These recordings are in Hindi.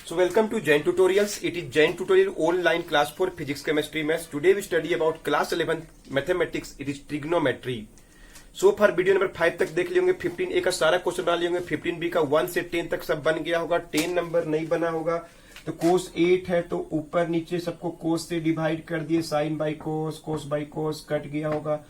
So welcome to Jain Tutorials. It is Jain Tutorial online class for physics, chemistry, maths. Today we study about class 11 mathematics. It is trigonometry. So far video number 5 तक देख लिए होंगे। 15A का सारा क्वेश्चन बना लिए होंगे। 15B का 1 से 10 तक सब बन गया होगा। 10 नंबर नहीं बना होगा। तो कोस 8 है तो ऊपर नीचे सबको कोस से डिवाइड कर दिए। Sine by cos, cos by cos cut गया होगा।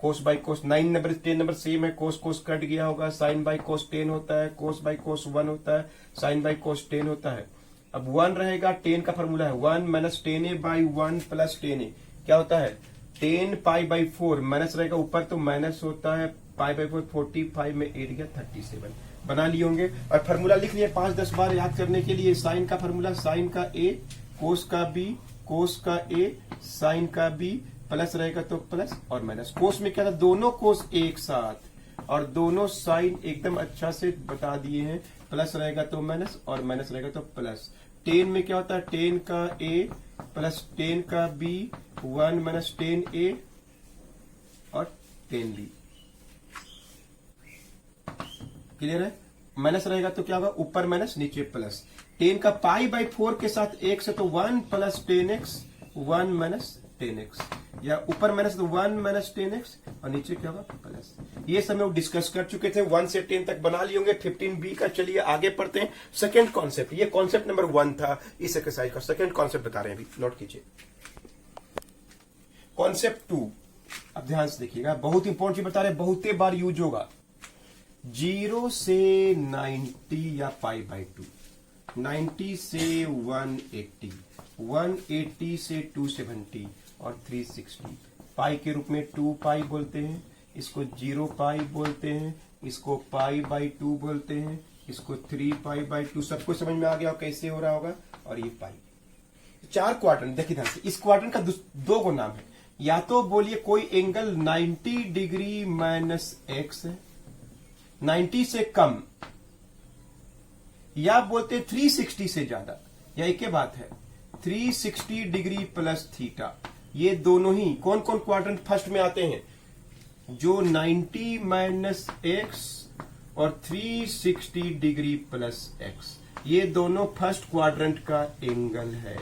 Cos by cos 9 number 10 number same है। कोस कोस कट गया होगा। साइन बाई कोस 10 होता है। कोस बाई कोस 1 होता है। साइन बाई कोस 10 होता है। अब 1 रहेगा। 10 का फॉर्मूला है 1 minus 10A by 1 plus 10A क्या होता है 10 पाई बाई 4 माइनस रहेगा ऊपर तो माइनस होता है पाई बाई 4 45 में 8 गया 37 बना लिए होंगे। और फॉर्मूला लिख लिए 5-10 बार याद करने के लिए। साइन का फॉर्मूला साइन का A कोस का B कोस का A साइन का B प्लस रहेगा तो प्लस और माइनस। कोस में क्या था दोनों कोस एक साथ और दोनों साइन एकदम अच्छा से बता दिए हैं। प्लस रहेगा तो माइनस और माइनस रहेगा तो प्लस। 10 में क्या होता है 10 का A प्लस 10 का B 1 माइनस 10A और 10B क्लियर है। माइनस रहेगा तो क्या होगा ऊपर माइनस नीचे प्लस। 10 का पाई बाई 4 के साथ x है तो 1 प्लस 10x 1 माइनस 10x या ऊपर माइनस तो 1 माइनस 10x और नीचे क्या होगा प्लस। ये सब लोग डिस्कस कर चुके थे। 1 से 10 तक बना लिए होंगे। 15B का चलिए आगे पढ़ते हैं। सेकंड कॉन्सेप्ट, ये कॉन्सेप्ट नंबर 1 था इस एक्सरसाइज का। सेकंड कॉन्सेप्ट बता रहे हैं अभी, नोट कीजिए। कॉन्सेप्ट 2 अब ध्यान से देखिएगा, बहुत इंपॉर्टेंट चीज बता रहे हैं, बहुते बार यूज होगा। 0 से 90 या पाई बाई 2, 90 से 180, 180 से 270 और 360 पाई के रूप में 2 पाई बोलते हैं। इसको 0 पाई बोलते हैं। इसको पाई बाई 2 बोलते हैं। इसको 3 पाई बाई 2। सबको समझ में आ गया कैसे हो रहा होगा। और ये पाई 4 क्वाड्रेंट देखिए ध्यान से। इस क्वाड्रेंट का दो गो नाम है। या तो बोलिए कोई एंगल 90 डिग्री माइनस एक्स है 90 से कम, या बोलते 360 से ज्यादा, या एक ही बात है 360 डिग्री प्लस थीटा। ये दोनों ही कौन कौन क्वाड्रेंट फर्स्ट में आते हैं जो 90 माइनस एक्स और 360 डिग्री प्लस एक्स, ये दोनों फर्स्ट क्वाड्रेंट का एंगल है।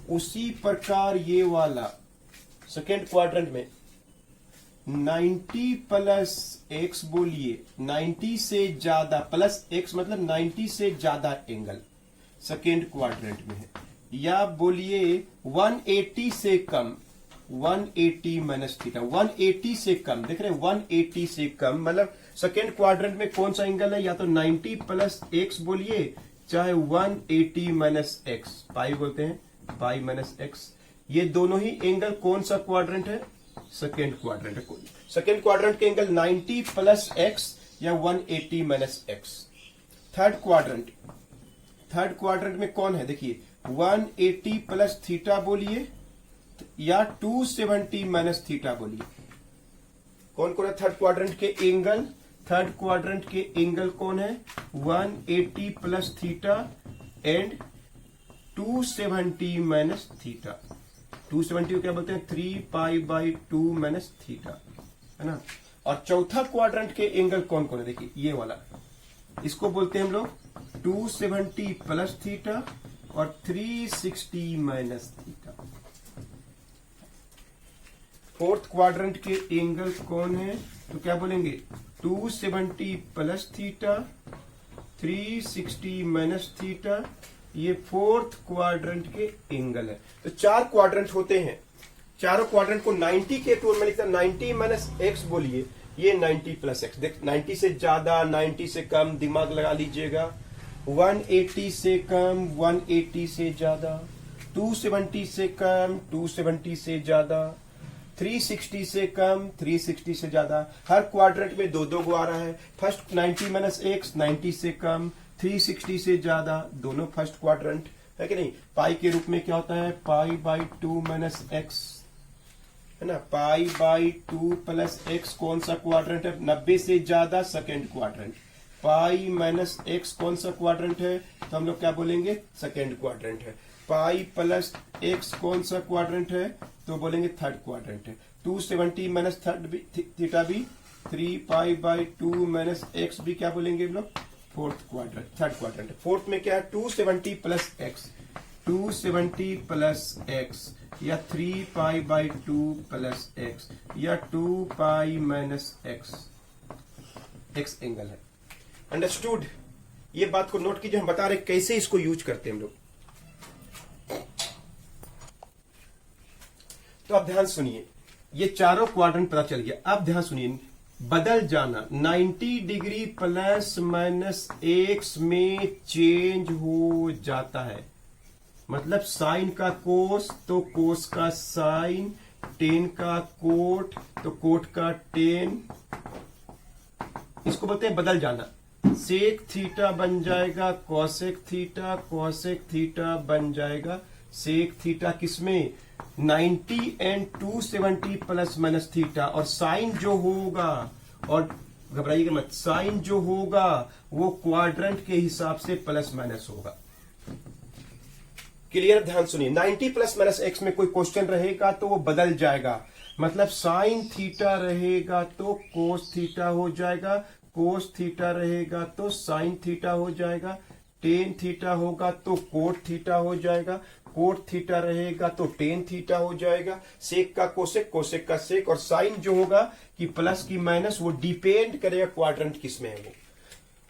उसी प्रकार ये वाला सेकेंड क्वाड्रेंट में 90 प्लस एक्स बोलिए 90 से ज्यादा प्लस एक्स मतलब 90 से ज्यादा एंगल सेकेंड क्वाड्रेंट में है। या बोलिए 180 से कम 180 माइनस थीटा 180 से कम देख रहे हैं 180 से कम मतलब सेकेंड क्वाड्रेंट में कौन सा एंगल है या तो 90 प्लस एक्स बोलिए चाहे 180 माइनस एक्स पाई बोलते हैं पाई माइनस एक्स। ये दोनों ही एंगल कौन सा क्वाड्रेंट है सेकेंड क्वाड्रेंट है। सेकेंड क्वाड्रेंट के एंगल 90 प्लस एक्स या 180 माइनस एक्स। थर्ड क्वाड्रेंट में कौन है देखिए 180 प्लस थीटा बोलिए या 270 माइनस थीटा बोलिए। कौन कौन है थर्ड क्वाड्रेंट के एंगल। थर्ड क्वाड्रेंट के एंगल कौन है 180 plus theta and 270 minus theta. 270 को क्या बोलते हैं 3 पाई बाई 2 माइनस थीटा है ना। और चौथा क्वाड्रेंट के एंगल कौन कौन है देखिए ये वाला, इसको बोलते हैं हम लोग 270 प्लस थीटा और 360 माइनस थीटा। फोर्थ क्वाड्रेंट के एंगल कौन है तो क्या बोलेंगे 270 प्लस थीटा 360 माइनस थीटा। ये फोर्थ क्वाड्रेंट के एंगल है। तो 4 क्वाड्रेंट होते हैं। चारों क्वाड्रेंट को 90 के टूर में लिखता 90 माइनस एक्स बोलिए ये 90 प्लस एक्स। देख 90 से ज्यादा 90 से कम दिमाग लगा लीजिएगा। 180 से कम 180 से ज्यादा, 270 से कम 270 से ज्यादा, 360 से कम 360 से ज्यादा। हर क्वाड्रेंट में दो गो आ रहा है। फर्स्ट 90 माइनस एक्स 90 से कम 360 से ज्यादा, दोनों फर्स्ट क्वाड्रेंट है कि नहीं। पाई के रूप में क्या होता है पाई बाई 2 माइनस एक्स है ना। पाई बाई 2 प्लस एक्स कौन सा क्वाड्रेंट है 90 से ज्यादा second quadrant. Pi minus x कौन सा क्वाड्रेंट है तो हम लोग क्या बोलेंगे सेकेंड क्वाड्रेंट है। पाई प्लस एक्स कौन सा क्वाड्रेंट है तो बोलेंगे थर्ड क्वाड्रेंट है। 270 माइनस थर्ड थीटा भी 3 पाई बाई 2 माइनस एक्स भी क्या बोलेंगे हम लोग fourth quadrant, third quadrant. Fourth में क्या है 270 प्लस एक्स, 270 प्लस एक्स या 3 पाई बाई 2 प्लस एक्स या 2 pi minus x, x angle है। अंडरस्टूड? ये बात को नोट कीजिए, हम बता रहे कैसे इसको यूज करते हैं हम लोग। तो अब ध्यान सुनिए, ये चारों क्वाड्रेंट पता चल गया। अब ध्यान सुनिए, बदल जाना 90 डिग्री प्लस माइनस एक्स में चेंज हो जाता है। मतलब साइन का कोस तो कोस का साइन, टेन का कोट तो कोट का टेन, इसको बोलते हैं बदल जाना। सेक थीटा बन जाएगा कॉसेक थीटा, कॉसेक थीटा बन जाएगा सेक थीटा, किसमें 90 एंड 270 प्लस माइनस थीटा। और साइन जो होगा, और घबराइएगा मत, साइन जो होगा वो क्वाड्रेंट के हिसाब से प्लस माइनस होगा। क्लियर? ध्यान सुनिए, 90 प्लस माइनस एक्स में कोई क्वेश्चन रहेगा तो वो बदल जाएगा। मतलब साइन थीटा रहेगा तो कोस थीटा हो जाएगा, कोस थीटा रहेगा तो साइन थीटा हो जाएगा, टेन थीटा होगा तो कोट थीटा हो जाएगा, कोट थीटा रहेगा तो टेन थीटा हो जाएगा, सेक का कोसेक, कोसेक का सेक। और साइन जो होगा कि प्लस की माइनस, वो डिपेंड करेगा क्वाड्रेंट किसमें है वो।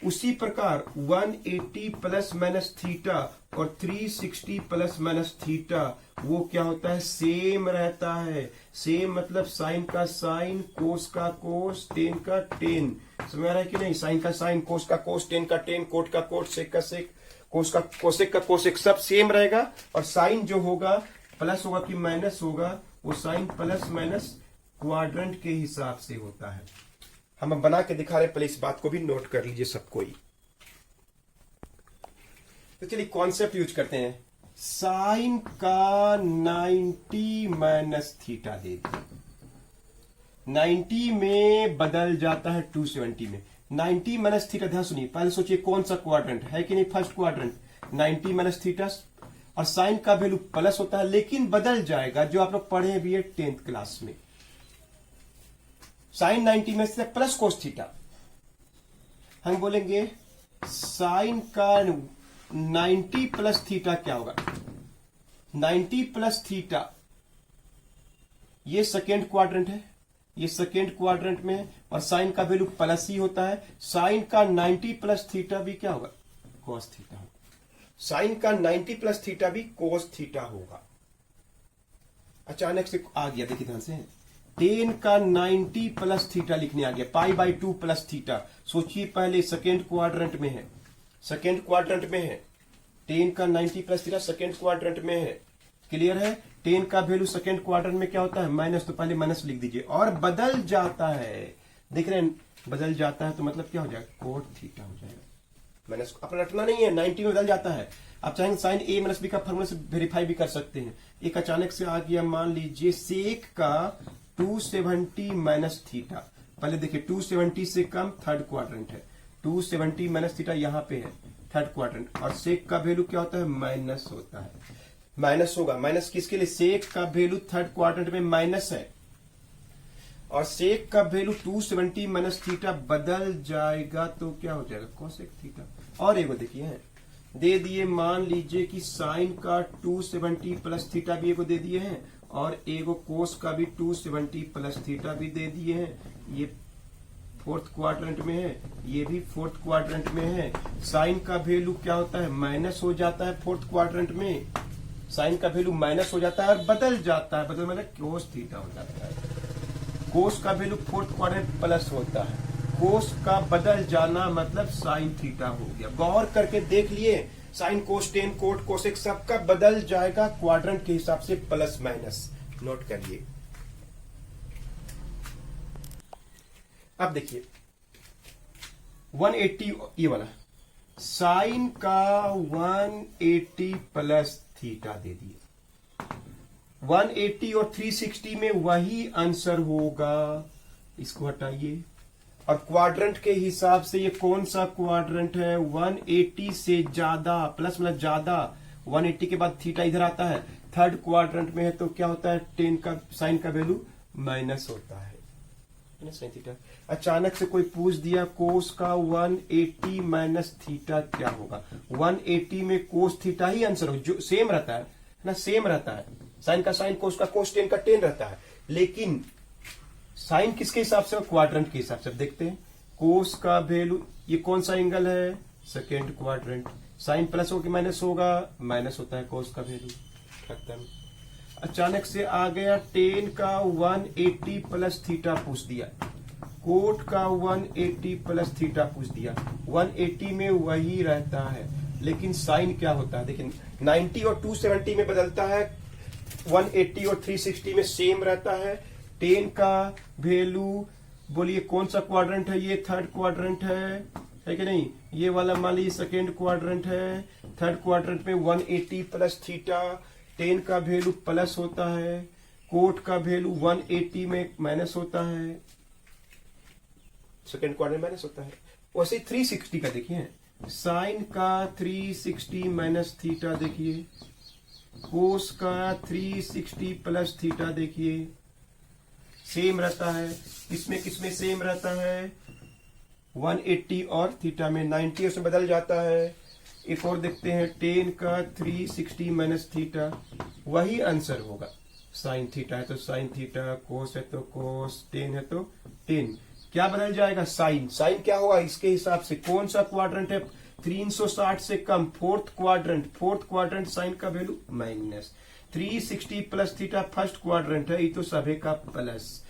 उसी प्रकार 180 प्लस माइनस थीटा और 360 प्लस माइनस थीटा वो क्या होता है, सेम रहता है। सेम मतलब साइन का साइन, कोस का कोस, टेन का टेन। समझ आ रहा है कि नहीं? साइन का साइन, कोस का कोस, टेन का टेन, कोट का कोट, सेक का सेक, कोस का कोसेक का कोसेक, सब सेम रहेगा। और साइन जो होगा प्लस होगा कि माइनस होगा, वो साइन प्लस माइनस क्वाड्रेंट के हिसाब से होता है। हम बना के दिखा रहे, पहले इस बात को भी नोट कर लीजिए सब कोई। तो चलिए कॉन्सेप्ट यूज करते हैं। साइन का 90 माइनस थीटा दे दिया, 90 में बदल जाता है 270 में। 90 माइनस थीटा, ध्यान सुनिए, पहले सोचिए कौन सा क्वाड्रेंट है कि नहीं, फर्स्ट क्वाड्रेंट। 90 माइनस थीटा और साइन का वैल्यू प्लस होता है, लेकिन बदल जाएगा, जो आप लोग पढ़े भी है 10th क्लास में। साइन 90 में से प्लस कोस थीटा, हम बोलेंगे साइन का 90 प्लस थीटा क्या होगा, 90 प्लस थीटा, ये सेकेंड क्वाड्रेंट है, ये सेकेंड क्वाड्रेंट में है, और साइन का वैल्यू प्लस ही होता है। साइन का 90 प्लस थीटा भी क्या होगा, कोस थीटा होगा। साइन का 90 प्लस थीटा भी कोस थीटा होगा। अचानक से आ गया, देखिए ध्यान से, टेन का 90 प्लस थीटा लिखने आ गया, पाई बाई 2 प्लस थीटा। सोचिए पहले सेकेंड क्वाड्रेंट में है, सेकेंड क्वाड्रेंट में है, टेन का 90 प्लस थीटा सेकेंड क्वाड्रेंट में है। क्लियर है? टेन का वैल्यू सेकेंड क्वाड्रेंट में क्या होता है, माइनस, तो पहले माइनस लिख दीजिए। और बदल जाता है, देख रहे हैं, बदल जाता है तो मतलब क्या हो जाएगा, कोट थीटा हो जाएगा। माइनस अपना रटना नहीं है, 90 में बदल जाता है। आप चाहेंगे साइन ए माइनस बी का फॉर्मूला से वेरीफाई भी कर सकते हैं। एक अचानक से आ गया, मान लीजिए सेक का 270 माइनस थीटा, पहले देखिए 270 से कम थर्ड क्वाड्रेंट है, 270 माइनस थीटा यहाँ पे है थर्ड क्वाड्रेंट, और सेक का वैल्यू क्या होता है, माइनस होता है, माइनस होगा। माइनस किसके लिए, सेक का वैल्यू थर्ड क्वाड्रेंट में माइनस है, और सेक का वैल्यू 270 माइनस थीटा बदल जाएगा तो क्या हो जाएगा, कोसेक थीटा। और एगो देखिए दे दिए, मान लीजिए कि साइन का 270 प्लस थीटा भी एगो दे दिए हैं, और एगो कोस का भी 270 प्लस थीटा भी दे दिए हैं। ये फोर्थ क्वाड्रेंट में है, ये भी फोर्थ क्वाड्रेंट में है। साइन का वैल्यू क्या होता है, माइनस हो जाता है फोर्थ क्वाड्रेंट में, साइन का वैल्यू माइनस हो जाता है और बदल जाता है, बदल मतलब कोस थीटा हो जाता है। कोस का वैल्यू फोर्थ क्वाड्रेंट प्लस होता है, कोस का बदल जाना मतलब साइन थीटा हो गया। गौर करके देख लिए, sine cos ten coat cosec सबका बदल जाएगा क्वाड्रेंट के हिसाब से, प्लस माइनस, नोट करिए। अब देखिए 180, ये वाला साइन का 180 प्लस थीटा दे दिए, 180 और 360 में वही आंसर होगा, इसको हटाइए। और क्वाड्रेंट के हिसाब से ये कौन सा क्वाड्रेंट है, 180 से ज्यादा, प्लस मतलब ज्यादा, 180 के बाद थीटा इधर आता है, थर्ड क्वाड्रेंट में है तो क्या होता है, 10 का साइन का वैल्यू माइनस होता है। Minus sine theta. अचानक से कोई पूछ दिया कोस का 180 माइनस थीटा क्या होगा। 180 में कोस थीटा ही आंसर हो, जो सेम रहता है ना, सेम रहता है। साइन का साइन, कोस का कोस, टेन का टेन रहता है। लेकिन साइन किसके हिसाब से, क्वाड्रेंट के हिसाब से। देखते हैं कोस का वैल्यू, ये कौन सा एंगल है, सेकेंड क्वाड्रेंट। साइन प्लस हो कि माइनस होगा, माइनस होता है कोस का वैल्यू, खत्म। अचानक से आ गया टेन का 180 प्लस थीटा पूछ दिया, कोट का 180 प्लस थीटा पूछ दिया। 180 में वही रहता है, लेकिन साइन क्या होता है, देखिए 90 और 270 में बदलता है, 180 और 360 में सेम रहता है। टेन का वैल्यू बोलिए कौन सा क्वाड्रेंट है, ये थर्ड क्वाड्रेंट है कि नहीं, ये वाला मान लीजिए सेकेंड क्वाड्रेंट है। थर्ड क्वाड्रेंट में 180 प्लस थीटा, टेन का वैल्यू प्लस होता है, कोट का वैल्यू 180 में माइनस होता है, सेकेंड क्वाड्रेंट माइनस होता है। वैसे 360 का देखिए, साइन का 360 माइनस थीटा देखिए, कोस का 360 प्लस थीटा देखिए, सेम रहता है। किसमें सेम रहता है, 180 और थीटा में, 90 उसमें बदल जाता है। एक और देखते हैं, टेन का 360 माइनस थीटा, वही आंसर होगा। साइन थीटा है तो साइन थीटा, कोस है तो कोस, टेन है तो टेन। क्या बदल जाएगा, साइन। साइन क्या होगा इसके हिसाब से, कौन सा क्वाड्रेंट है, 360 से कम, fourth quadrant. Fourth quadrant sine का value minus, 360 plus theta first quadrant है, ये तो सभी का plus.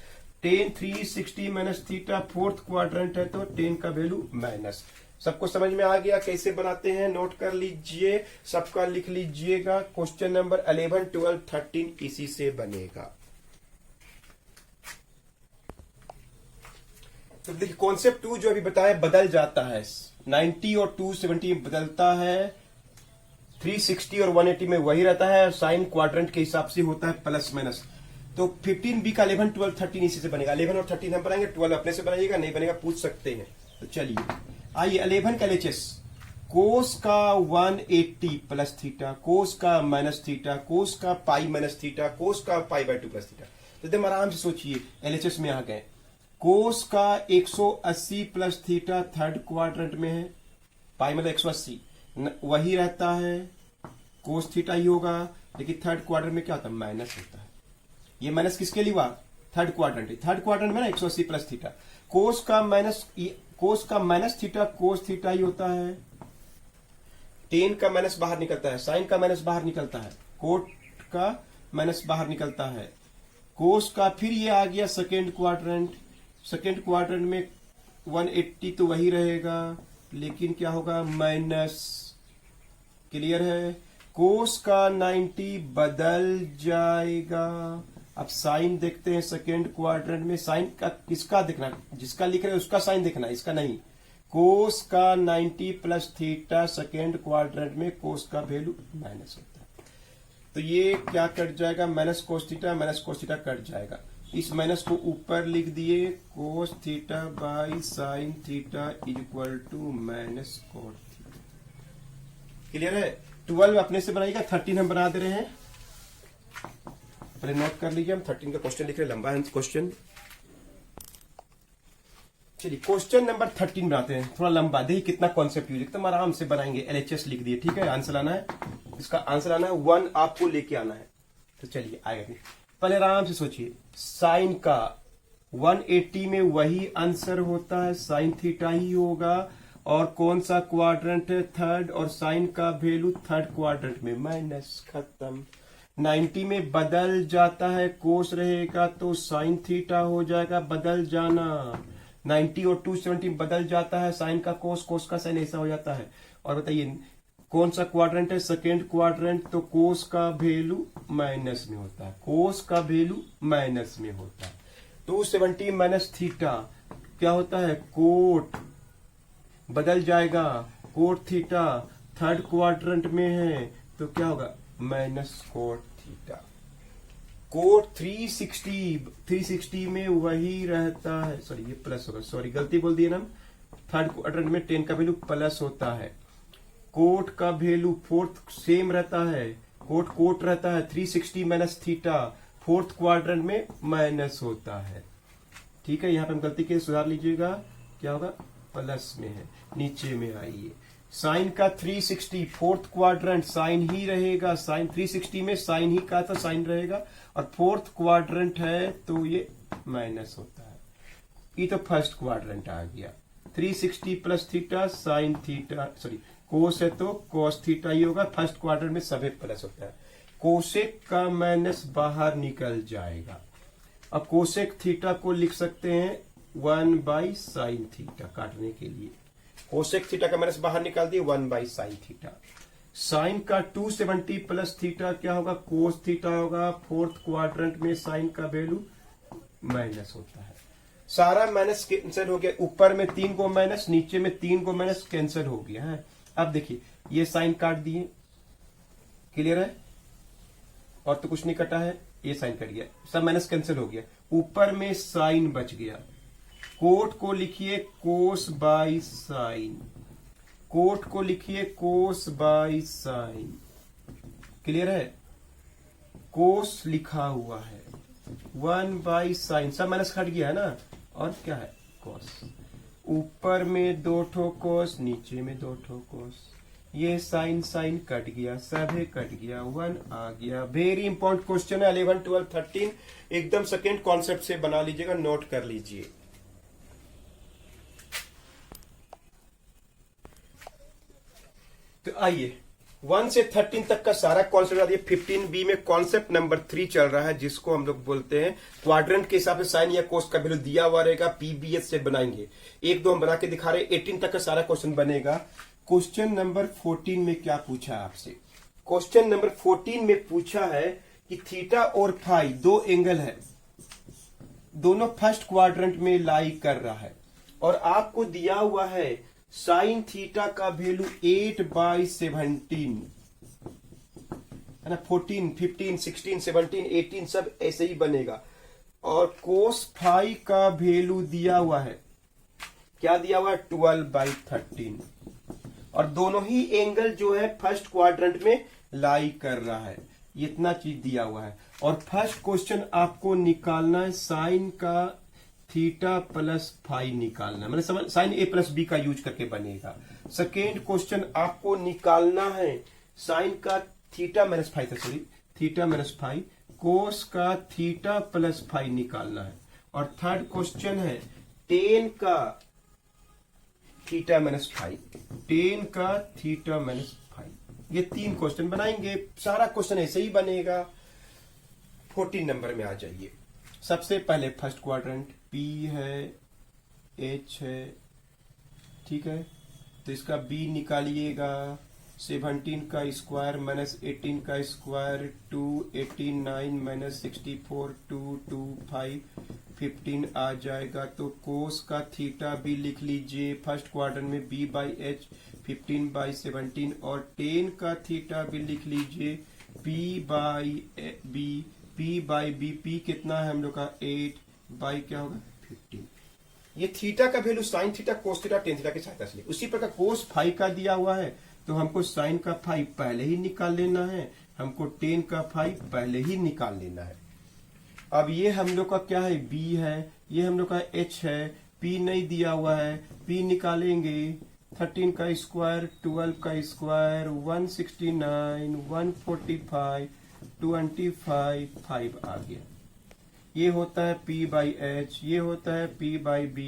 Tan 360 minus theta fourth quadrant है तो टेन का वैल्यू माइनस। सबको समझ में आ गया कैसे बनाते हैं, नोट कर लीजिए, सबका लिख लीजिएगा। क्वेश्चन नंबर 11, 12, 13 इसी से बनेगा। तो देखिए कॉन्सेप्ट 2 जो अभी बताया बदल जाता है, 90 और 270 बदलता है, 360 और 180 में वही रहता है, साइन क्वाड्रेंट के हिसाब से होता है प्लस माइनस। तो 15B का 11, 12, 13 इसी से बनेगा। 11 और 13 हम बनाएंगे, 12 अपने से बनाइएगा, नहीं बनेगा पूछ सकते हैं। तो चलिए आइए 11 का LHS, कोस का 180 प्लस थीटा, कोस का माइनस थीटा, कोस का पाई माइनस थीटा, कोस का पाई बाय 2 प्लस थीटा। तो एकदम आराम से सोचिए, LHS में आ गए। कोस का 180 प्लस थीटा थर्ड क्वाड्रेंट में है, पाई मतलब 180 वही रहता है, कोस थीटा ही होगा, लेकिन थर्ड क्वाड्रेंट में क्या होता है, माइनस होता है। ये माइनस किसके लिए हुआ, थर्ड क्वाड्रेंट। थर्ड क्वाड्रेंट में ना 180 प्लस थीटा, कोस का माइनस थीटा कोस थीटा ही होता है। टेन का माइनस बाहर निकलता है, साइन का माइनस बाहर निकलता है, कोट का माइनस बाहर निकलता है, कोस का फिर ये आ गया सेकेंड क्वाड्रेंट। सेकेंड क्वाड्रेंट में 180 तो वही रहेगा, लेकिन क्या होगा, माइनस। क्लियर है। कोस का 90 बदल जाएगा। अब साइन देखते हैं सेकेंड क्वाड्रेंट में, साइन का किसका देखना, जिसका लिख रहे हैं उसका साइन देखना, इसका नहीं। कोस का 90 प्लस थीटा सेकेंड क्वाड्रेंट में, कोस का वैल्यू माइनस होता है। तो ये क्या कट जाएगा, माइनस कोस थीटा कट जाएगा। इस माइनस को ऊपर लिख दिए, cos theta by sine theta equal to minus cos theta. Clear है। 12 अपने से बनाइएगा, 13 हम बना दे रहे हैं, पहले नोट कर लीजिए। हम 13 का क्वेश्चन लिख रहे हैं, लंबा है क्वेश्चन। चलिए क्वेश्चन नंबर 13 बनाते हैं, थोड़ा लंबा, देखिए कितना कॉन्सेप्ट यूज, एकदम आराम से बनाएंगे। LHS लिख दिए, ठीक है। आंसर आना है, इसका आंसर आना है 1 आपको लेके आना है। तो चलिए आएगा, पहले आराम से सोचिए। साइन का 180 में वही आंसर होता है, साइन थीटा ही होगा, और कौन सा क्वाड्रेंट है, थर्ड, और साइन का वैल्यू थर्ड क्वाड्रेंट में माइनस, खत्म। 90 में बदल जाता है, कोस रहेगा तो साइन थीटा हो जाएगा, बदल जाना। 90 और 270 बदल जाता है, साइन का कोस, कोस का साइन, ऐसा हो जाता है। और बताइए कौन सा क्वाड्रेंट है, सेकेंड क्वाड्रेंट, तो कोस का वैल्यू माइनस में होता है, कोस का वैल्यू माइनस में होता है। 270 माइनस थीटा क्या होता है, कोट, बदल जाएगा, कोट थीटा थर्ड क्वाड्रेंट में है तो क्या होगा, माइनस कोट थीटा। कोट 360 में वही रहता है, सॉरी ये प्लस होगा, सॉरी गलती बोल दिए ना, थर्ड क्वाड्रेंट में टेन का वैल्यू प्लस होता है, कोट का वैल्यू फोर्थ सेम रहता है, कोट रहता है 360 माइनस थीटा, फोर्थ क्वाड्रेंट में माइनस होता है। ठीक है, यहाँ पे हम गलती के सुधार लीजिएगा, क्या होगा, प्लस में है, नीचे में आइए। साइन का 360 फोर्थ क्वाड्रेंट साइन ही रहेगा, साइन 360 में साइन ही का था, साइन रहेगा, और फोर्थ क्वाड्रेंट है तो ये माइनस होता है। ये तो फर्स्ट क्वाड्रेंट आ गया। 360 plus theta sine theta, sorry cos है तो कोस थीटा ही होगा, फर्स्ट क्वाड्रेंट में सभी प्लस होता है। कोसेक का माइनस बाहर निकल जाएगा। अब कोसेक थीटा को लिख सकते हैं 1/sin थीटा, काटने के लिए कोसेक थीटा का माइनस बाहर निकाल दिए, 1/sin थीटा। साइन का 270 प्लस थीटा क्या होगा, कोस थीटा होगा। फोर्थ क्वाड्रेंट में साइन का वैल्यू माइनस होता है। सारा माइनस कैंसिल हो गया, ऊपर में 3 को माइनस, नीचे में 3 को माइनस, कैंसिल हो गया है। अब देखिए ये साइन काट दिए, क्लियर है, और तो कुछ नहीं कटा है, ये साइन कट गया, सब माइनस कैंसिल हो गया, ऊपर में साइन बच गया। कोट को लिखिए कोस बाई साइन, कोट को लिखिए कोस बाई साइन, क्लियर है, कोस लिखा हुआ है, 1/sin, सब माइनस कट गया है ना, और क्या है, कोस। ऊपर में 2 ठो कोस, नीचे में 2 ठो कोस, ये साइन साइन कट गया, सभी कट गया, 1 आ गया। वेरी इंपॉर्टेंट क्वेश्चन है, 11, 12, 13 एकदम सेकेंड कॉन्सेप्ट से बना लीजिएगा, नोट कर लीजिए। तो आइए 1 से 13 तक का सारा कॉन्सेप्ट बता दिए। 15B में कॉन्सेप्ट नंबर 3 चल रहा है, जिसको हम लोग बोलते हैं क्वाड्रेंट के हिसाब से साइन या कोस का वैल्यू दिया हुआ रहेगा, पीबीएस से बनाएंगे। 1-2 हम बना के दिखा रहे, 18 तक का सारा क्वेश्चन बनेगा। क्वेश्चन नंबर 14 में क्या पूछा आपसे, क्वेश्चन नंबर 14 में पूछा है कि थीटा और फाई 2 एंगल है, दोनों फर्स्ट क्वाड्रेंट में लाई कर रहा है, और आपको दिया हुआ है साइन थीटा का वैल्यू 8/17 है ना, 14, 15, 16, 17, 18 सब ऐसे ही बनेगा। और कोस फाई का वैल्यू दिया हुआ है, क्या दिया हुआ है, 12/13, और दोनों ही एंगल जो है फर्स्ट क्वाड्रेंट में लाई कर रहा है, इतना चीज दिया हुआ है। और फर्स्ट क्वेश्चन आपको निकालना है साइन का थीटा प्लस फाई निकालना, मतलब समझ, साइन ए प्लस बी का यूज करके बनेगा। सेकेंड क्वेश्चन आपको निकालना है साइन का theta minus phi, sorry theta minus phi, cos का थीटा प्लस फाई निकालना है। और थर्ड क्वेश्चन है टेन का थीटा माइनस फाई, टेन का थीटा माइनस फाई। ये 3 क्वेश्चन बनाएंगे, सारा क्वेश्चन ऐसे ही बनेगा। 14 नंबर में आ जाइए। सबसे पहले फर्स्ट क्वाड्रेंट P है, H है, ठीक है, तो इसका B निकालिएगा। 17 का स्क्वायर माइनस 18 का स्क्वायर 2, 18 9 माइनस 64 2 2 5 15 आ जाएगा। तो कोस का थीटा भी लिख लीजिए, फर्स्ट क्वाड्रेंट में B/H 15/17, और 10 का थीटा भी लिख लीजिए P/B, P/B, P कितना है हम लोग का 8 बाई क्या होगा 15। ये थीटा का value sine theta cos theta tan theta की सहायता से। उसी प्रकार कोस फाई का दिया हुआ है, तो हमको साइन का फाई पहले ही निकाल लेना है, हमको टेन का फाई पहले ही निकाल लेना है। अब ये हम लोग का क्या है, B है, ये हम लोग का H है, P नहीं दिया हुआ है, P निकालेंगे। 13 का स्क्वायर 12 का स्क्वायर 169 145 25 5 आ गया। ये होता है P/H, ये होता है P/B,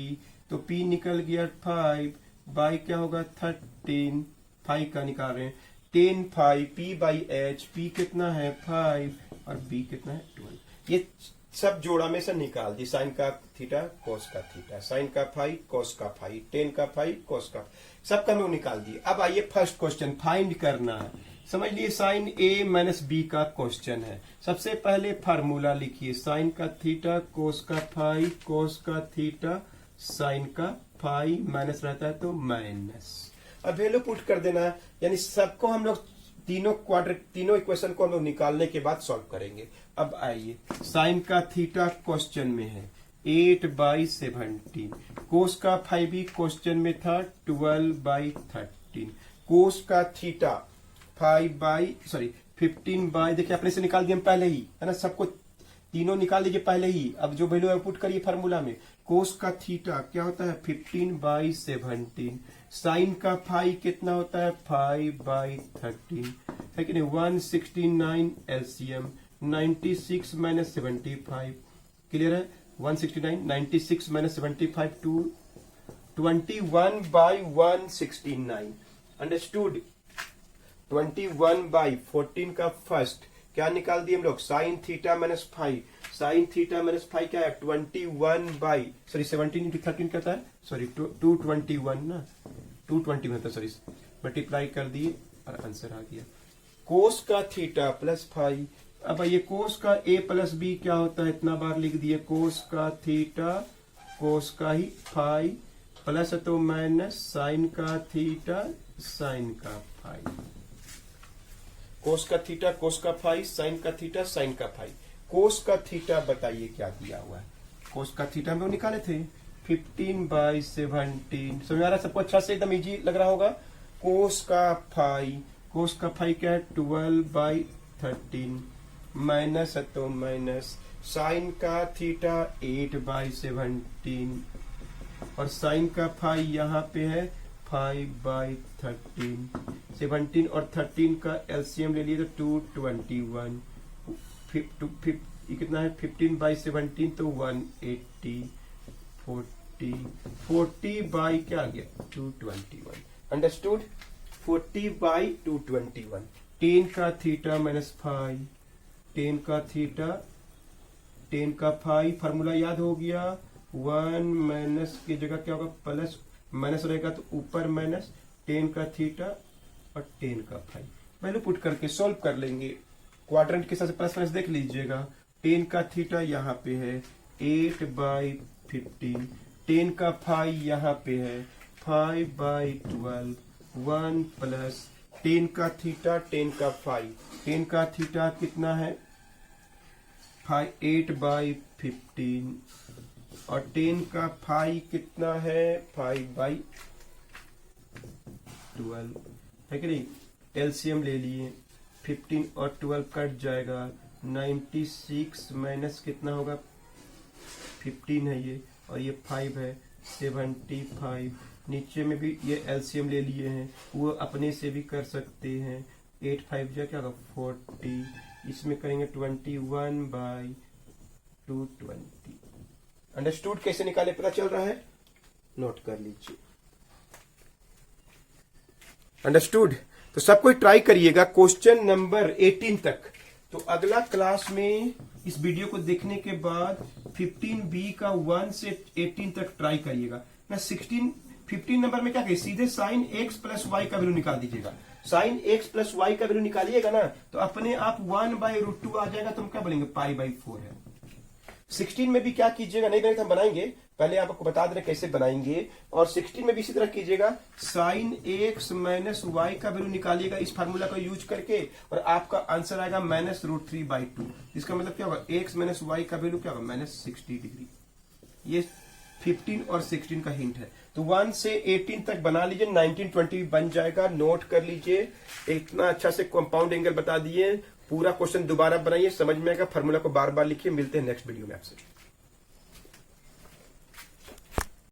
तो P निकल गया 5 बाई क्या होगा 13, 5 का निकाल रहे हैं, 10 5 P/H, P कितना है 5 और B कितना है 12। ये सब जोड़ा में से निकाल दी, साइन का थीटा कोस का थीटा, साइन का फाई कोस का फाई, 10 का फाई कोस का, सबका मैं निकाल दिए। अब आइए फर्स्ट क्वेश्चन फाइंड करना है। समझ लिए साइन A माइनस B का क्वेश्चन है। सबसे पहले फार्मूला लिखिए, साइन का थीटा कोस का फाई, कोस का थीटा साइन का फाई, माइनस रहता है तो माइनस। अब वैल्यू पुट कर देना है, यानी सबको हम लोग तीनों इक्वेशन को हम लोग निकालने के बाद सॉल्व करेंगे। अब आइए, साइन का थीटा क्वेश्चन में है 8/17, कोस का फाई भी क्वेश्चन में था 12/13, कोस का थीटा 15 बाई देखिए अपने से निकाल दिए हम पहले ही, है ना, सबको तीनों निकाल लीजिए पहले ही। अब जो वैल्यू है पुट करिए फार्मूला में। कोस का थीटा क्या होता है 15/17, साइन का फाई कितना होता है 5/13, है कि नहीं। 169 एलसीएम, 96 माइनस 75, क्लियर है। 169 96 माइनस 75 टू 21/169, अंडरस्टूड। 21/14 का फर्स्ट क्या निकाल दिए हम लोग, sine theta minus five, sine theta minus five क्या है 17 इंटू 13 कहता है, सॉरी 221 ना, 220 था, सॉरी मल्टीप्लाई कर दिए और आंसर आ गया। कोस का थीटा प्लस फाइव। अब ये कोस का ए प्लस बी क्या होता है, इतना बार लिख दिए, कोस का थीटा कोस का ही फाइव प्लस तो माइनस साइन का थीटा साइन का फाइव, कोस का थीटा कोस का फाइव, साइन का थीटा साइन का फाइव। कोस का थीटा बताइए क्या दिया हुआ है, कोस का थीटा हम लोग निकाले थे 15/17, समझ आ रहा है सबको, अच्छा से एकदम इजी लग रहा होगा। कोस का फाइव क्या है 12/13 माइनस तो माइनस साइन का थीटा 8/17 और साइन का फाइव यहाँ पे है 5/13, 17 और 13 का एलसीएम ले लिए तो 221, ये कितना है 15/17 तो 180, 40 बाई क्या आ गया 221, अंडरस्टूड। 40/221, 10 का थीटा माइनस 5, 10 का थीटा 10 का 5, फार्मूला याद हो गया। 1 माइनस की जगह क्या होगा प्लस, माइनस रहेगा तो ऊपर माइनस, 10 का थीटा और 10 का 5 वैल्यू पुट करके सॉल्व कर लेंगे। क्वाड्रेंट के हिसाब से प्लस माइनस देख लीजिएगा। 10 का थीटा यहाँ पे है 8/15, 10 का 5 यहाँ पे है 5/12, 1 प्लस 10 का थीटा 10 का 5, 10 का थीटा कितना है 8/15 और 10 का 5 कितना है 5/12, है कि नहीं। एलसीएम ले लिए, 15 और 12 कट जाएगा, 96 माइनस कितना होगा 15 है ये और ये 5 है 75, नीचे में भी ये एलसीएम ले लिए हैं, वो अपने से भी कर सकते हैं। 8 5 जा क्या होगा 40, इसमें करेंगे 21/220, अंडरस्टूड। कैसे निकाले पता चल रहा है, नोट कर लीजिए, अंडरस्टूड। तो सब कोई ट्राई करिएगा क्वेश्चन नंबर 18 तक। तो अगला क्लास में इस वीडियो को देखने के बाद 15B का 1 से 18 तक ट्राई करिएगा ना। 15 नंबर में क्या कहिए, सीधे साइन x प्लस वाई का वैल्यू निकाल दीजिएगा। साइन x प्लस वाई का वैल्यू निकालिएगा ना तो अपने आप 1/√2 आ जाएगा, तो हम क्या बोलेंगे π/4 है। 16 में भी क्या कीजिएगा, नहीं बने तो हम बनाएंगे, पहले आपको बता दे रहे कैसे बनाएंगे। और 16 में भी इसी तरह कीजिएगा, साइन x माइनस वाई का वैल्यू निकालिएगा इस फार्मूला का यूज करके और आपका आंसर आएगा -√3/2। इसका मतलब क्या होगा, x माइनस वाई का वैल्यू क्या होगा -60 डिग्री। ये 15 और 16 का हिंट है। तो 1 से 18 तक बना लीजिए, 19 20 बन जाएगा, नोट कर लीजिए। इतना अच्छा से कंपाउंड एंगल बता दिए, पूरा क्वेश्चन दोबारा बनाइए, समझ में आएगा। फार्मूला को बार बार लिखिए। मिलते हैं नेक्स्ट वीडियो में आपसे।